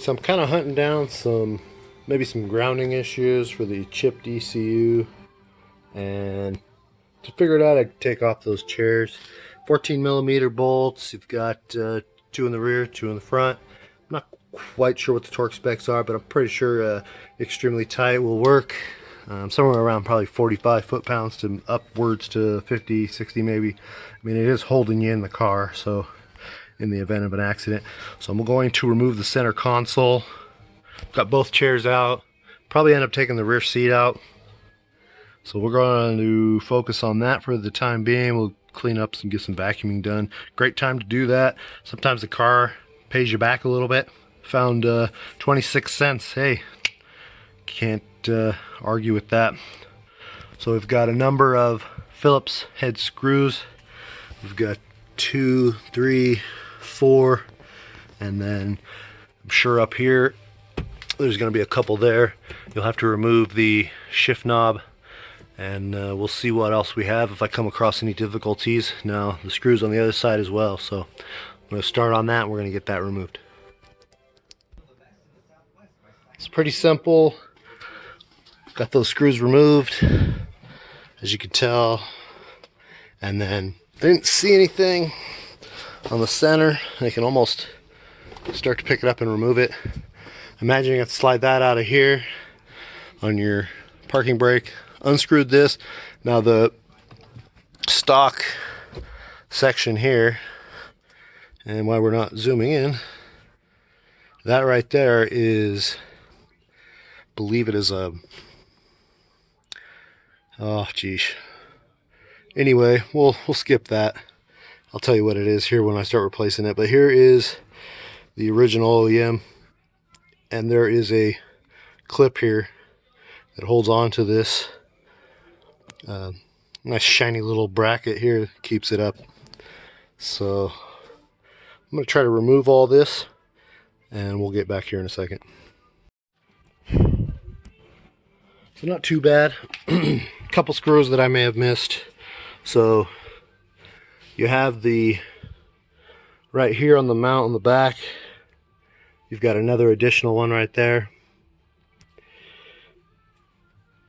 so I'm kind of hunting down maybe some grounding issues for the chipped ECU, and to figure it out, I take off those chairs. 14mm bolts. You've got 2 in the rear, 2 in the front. I'm not quite sure what the torque specs are, but I'm pretty sure extremely tight will work. Somewhere around probably 45 foot-pounds to upwards to 50, 60 maybe. I mean, it is holding you in the car, so in the event of an accident. So I'm going to remove the center console. Got both chairs out. Probably end up taking the rear seat out. So we're going to focus on that for the time being. We'll clean up and get some vacuuming done. Great time to do that. Sometimes the car pays you back a little bit. Found 26 cents. Hey, can't argue with that. So we've got a number of Phillips head screws. We've got 2, 3, 4, and then I'm sure up here there's going to be a couple there. You'll have to remove the shift knob, and we'll see what else we have if I come across any difficulties. Now the screws on the other side as well, so I'm going to start on that and we're going to get that removed. It's pretty simple. Got those screws removed, as you can tell, and then didn't see anything on the center. I can almost start to pick it up and remove it. Imagine you have to slide that out of here on your parking brake. Unscrewed this. Now the stock section here, and while we're not zooming in, that right there is, believe it is a, oh geez. Anyway, we'll skip that. I'll tell you what it is here when I start replacing it. But here is the original OEM, and there is a clip here that holds on to this. Nice shiny little bracket here keeps it up. So I'm going to try to remove all this, and we'll get back here in a second. So not too bad. Couple screws that I may have missed. So you have the right here on the mount on the back, you've got another additional one right there,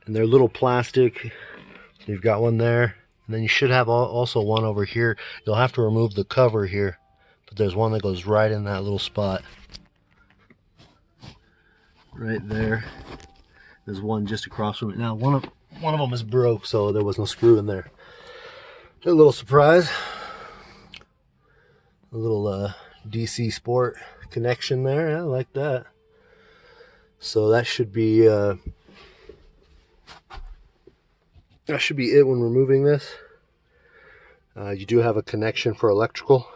and they're little plastic. You've got one there, and then you should have also one over here. You'll have to remove the cover here, but there's one that goes right in that little spot right there. There's one just across from it. Now one of them is broke, so there was no screw in there. A little surprise. A little DC Sport connection there. I like that. So that should be it when removing this. You do have a connection for electrical.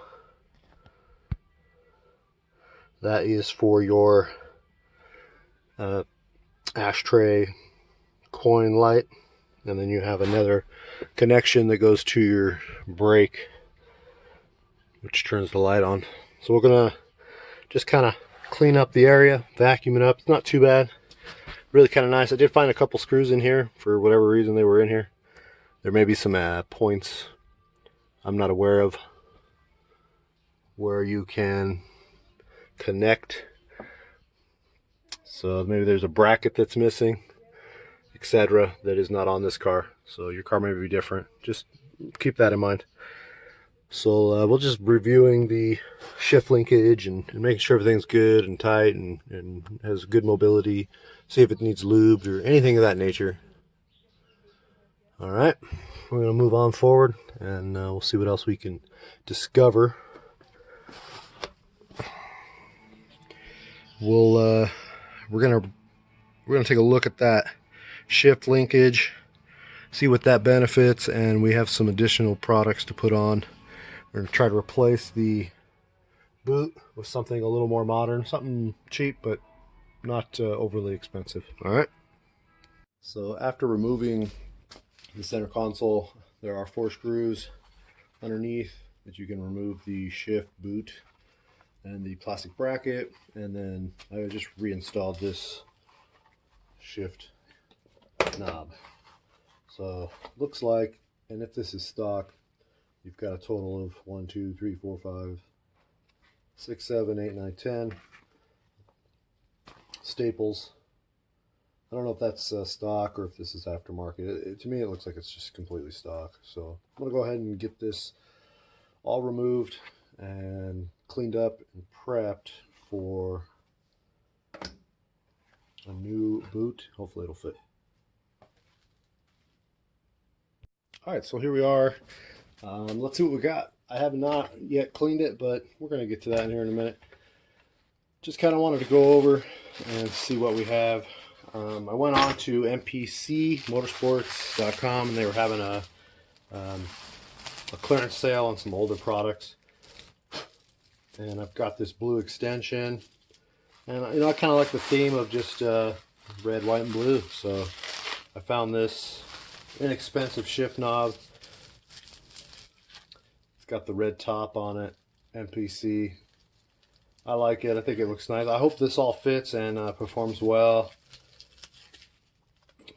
That is for your ashtray coin light, and then you have another connection that goes to your brake, which turns the light on. So we're gonna just kind of clean up the area, vacuum it up. It's not too bad, really kind of nice. I did find a couple screws in here for whatever reason they were in here. There may be some points I'm not aware of where you can connect. So maybe there's a bracket that's missing, etc., that is not on this car. So your car may be different. Just keep that in mind. So we'll just reviewing the shift linkage and making sure everything's good and tight and has good mobility. See if it needs lubed or anything of that nature. All right, we're going to move on forward, and we'll see what else we can discover. We're gonna take a look at that shift linkage, see what that benefits, and we have some additional products to put on. We're gonna try to replace the boot with something a little more modern, something cheap but not overly expensive. All right. So after removing the center console, there are 4 screws underneath that you can remove the shift boot and the plastic bracket, and then I just reinstalled this shift knob. So looks like, and if this is stock, you've got a total of 1, 2, 3, 4, 5, 6, 7, 8, 9, 10. staples. I don't know if that's stock or if this is aftermarket. To me, it looks like it's just completely stock. So I'm going to go ahead and get this all removed and cleaned up and prepped for a new boot. Hopefully it'll fit. All right, so here we are. Let's see what we got. I have not yet cleaned it, but we're going to get to that in here in a minute. Just kind of wanted to go over and see what we have. I went on to mpcmotorsports.com and they were having a clearance sale on some older products. And I've got this blue extension. And I kind of like the theme of just red, white, and blue. So I found this inexpensive shift knob. It's got the red top on it, MPC. I like it. I think it looks nice. I hope this all fits and performs well.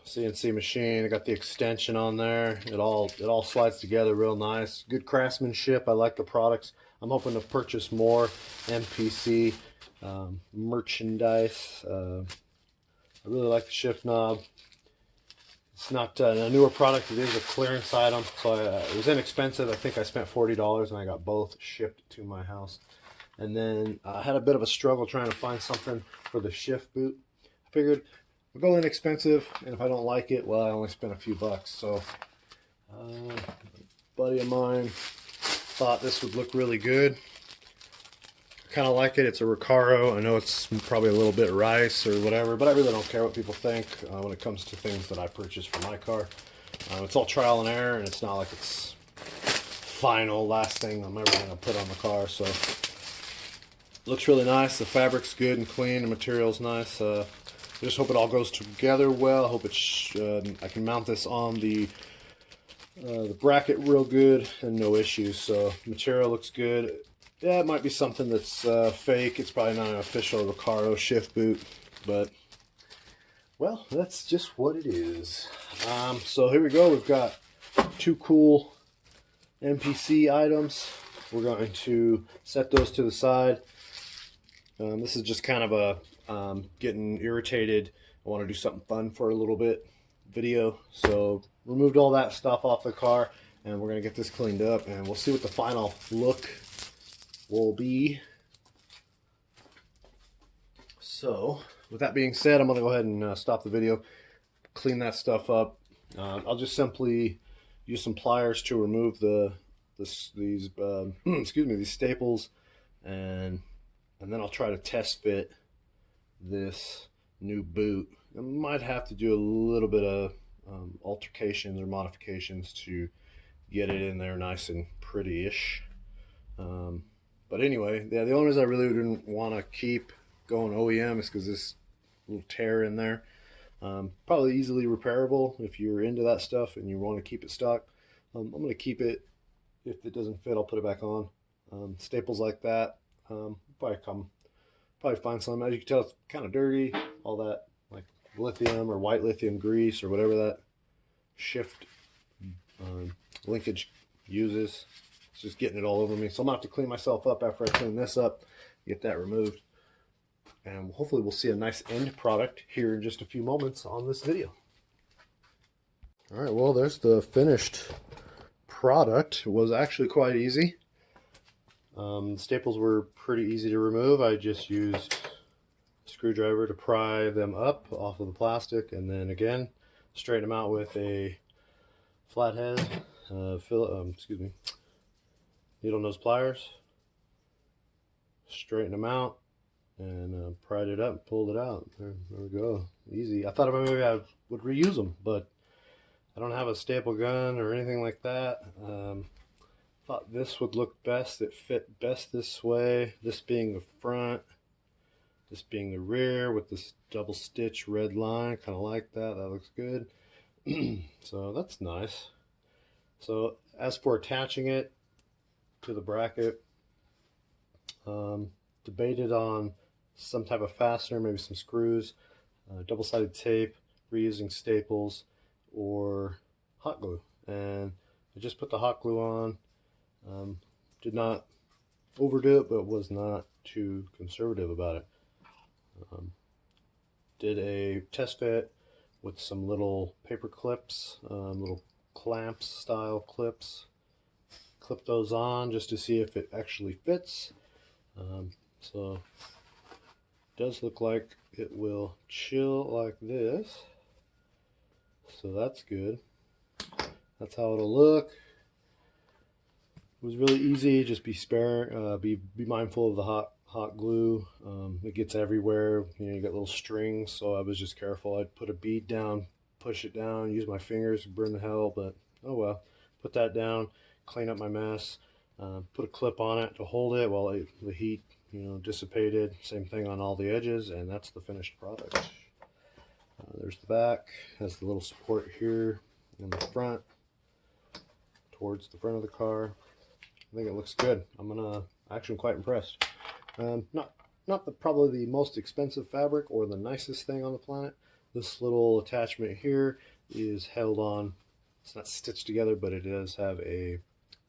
CNC machine. I got the extension on there. It all slides together real nice. Good craftsmanship. I like the products. I'm hoping to purchase more MPC merchandise. I really like the shift knob. It's not a newer product. It is a clearance item, so it was inexpensive. I think I spent $40 and I got both shipped to my house. And then I had a bit of a struggle trying to find something for the shift boot. I figured we'll go inexpensive, and if I don't like it, well, I only spent a few bucks. So a buddy of mine thought this would look really good. I kind of like it. It's a Recaro. I know it's probably a little bit rice or whatever, but I really don't care what people think when it comes to things that I purchase for my car. It's all trial and error, and it's not like it's final last thing I'm ever going to put on the car. So looks really nice. The fabric's good and clean. The material's nice. I just hope it all goes together well. I hope I can mount this on the bracket real good and no issues. So material looks good. Yeah, it might be something that's fake. It's probably not an official Recaro shift boot, but well, that's just what it is. So here we go. We've got two cool MPC items. We're going to set those to the side. This is just kind of a getting irritated. I want to do something fun for a little bit video. So removed all that stuff off the car, and we're going to get this cleaned up, and we'll see what the final look will be. So with that being said, I'm going to go ahead and stop the video, clean that stuff up. I'll just simply use some pliers to remove these these staples, and then I'll try to test fit this new boot. I might have to do a little bit of altercations or modifications to get it in there nice and pretty-ish. But anyway, yeah, the only reason I really didn't want to keep going OEM is because this little tear in there. Probably easily repairable if you're into that stuff and you want to keep it stock. I'm going to keep it. If it doesn't fit, I'll put it back on. Staples like that, probably find some. As you can tell, it's kind of dirty. All that like lithium or white lithium grease or whatever that shift linkage uses. It's just getting it all over me. So I'm going to have to clean myself up after I clean this up, get that removed. And hopefully we'll see a nice end product here in just a few moments on this video. All right, well, there's the finished product. It was actually quite easy. Staples were pretty easy to remove. I just used a screwdriver to pry them up off of the plastic, and then again straighten them out with a flathead needle nose pliers. Straighten them out and pried it up, pulled it out. There we go. Easy. I thought maybe I would reuse them, but I don't have a staple gun or anything like that. Thought this would look best. It fit best this way. This being the front, this being the rear with this double stitch red line. Kind of like that. That looks good. So that's nice. So as for attaching it to the bracket, debated on some type of fastener, maybe some screws, double-sided tape, reusing staples, or hot glue. And I just put the hot glue on. Did not overdo it, but was not too conservative about it. Did a test fit with some little paper clips, little clamps style clips. Clip those on just to see if it actually fits. So it does look like it will chill like this. So that's good. That's how it'll look. It was really easy. Just be be mindful of the hot glue. It gets everywhere. You know, you got little strings, so I was just careful. I'd put a bead down, push it down, use my fingers, burn the hell, but oh well. Put that down, clean up my mess, put a clip on it to hold it while the heat, you know, dissipated. Same thing on all the edges, and that's the finished product. There's the back. Has the little support here in the front, towards the front of the car. I think it looks good. I'm actually quite impressed. Not probably the most expensive fabric or the nicest thing on the planet. This little attachment here is held on. It's not stitched together, but it does have a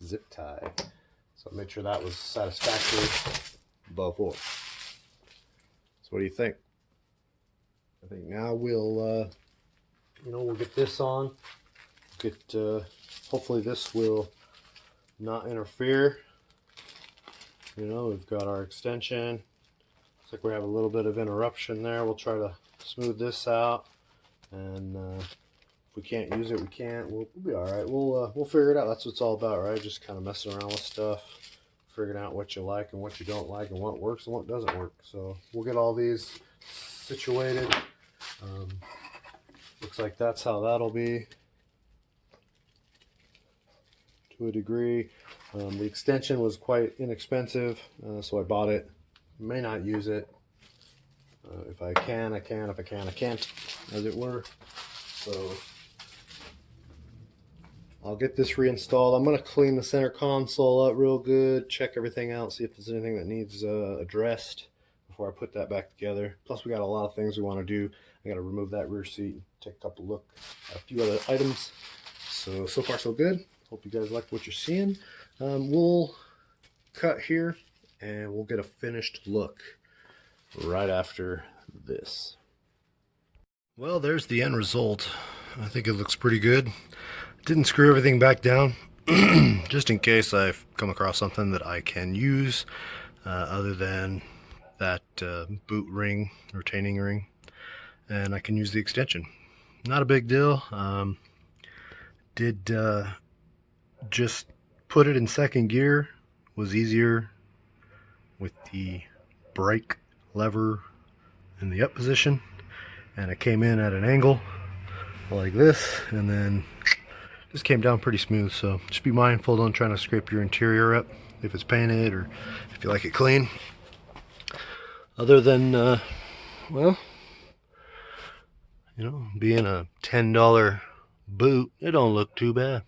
zip tie. So I made sure that was satisfactory before. So what do you think? I think now we'll get this on. Hopefully this will not interfere. You know, we've got our extension. Looks like we have a little bit of interruption there. We'll try to smooth this out, and if we can't use it, we can't. We'll be all right. We'll figure it out. That's what it's all about, right? Just kind of messing around with stuff, figuring out what you like and what you don't like, and what works and what doesn't work. So we'll get all these situated. Looks like that's how that'll be to a degree. The extension was quite inexpensive, so I bought it. May not use it. If I can, I can. If I can, I can't, as it were. So I'll get this reinstalled. I'm going to clean the center console up real good, check everything out, see if there's anything that needs addressed before I put that back together. Plus, we got a lot of things we want to do. I got to remove that rear seat, take a couple look at a few other items. So far so good. Hope you guys like what you're seeing. We'll cut here and we'll get a finished look right after this. Well, there's the end result. I think it looks pretty good. Didn't screw everything back down just in case I've come across something that I can use other than that boot ring, retaining ring, and I can use the extension. Not a big deal. Did just put it in second gear. Was easier with the brake lever in the up position, and it came in at an angle like this, and then just came down pretty smooth. So just be mindful, don't try to scrape your interior up if it's painted or if you like it clean. Other than well, you know, being a $10 boot, it don't look too bad.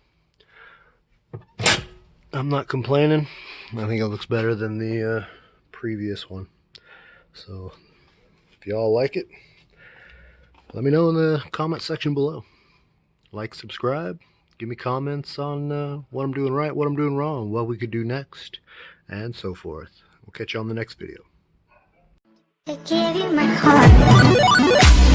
I'm not complaining. I think it looks better than the previous one. So if y'all like it, let me know in the comment section below. Like, subscribe, give me comments on what I'm doing right, what I'm doing wrong, what we could do next, and so forth. We'll catch you on the next video. I give you my heart.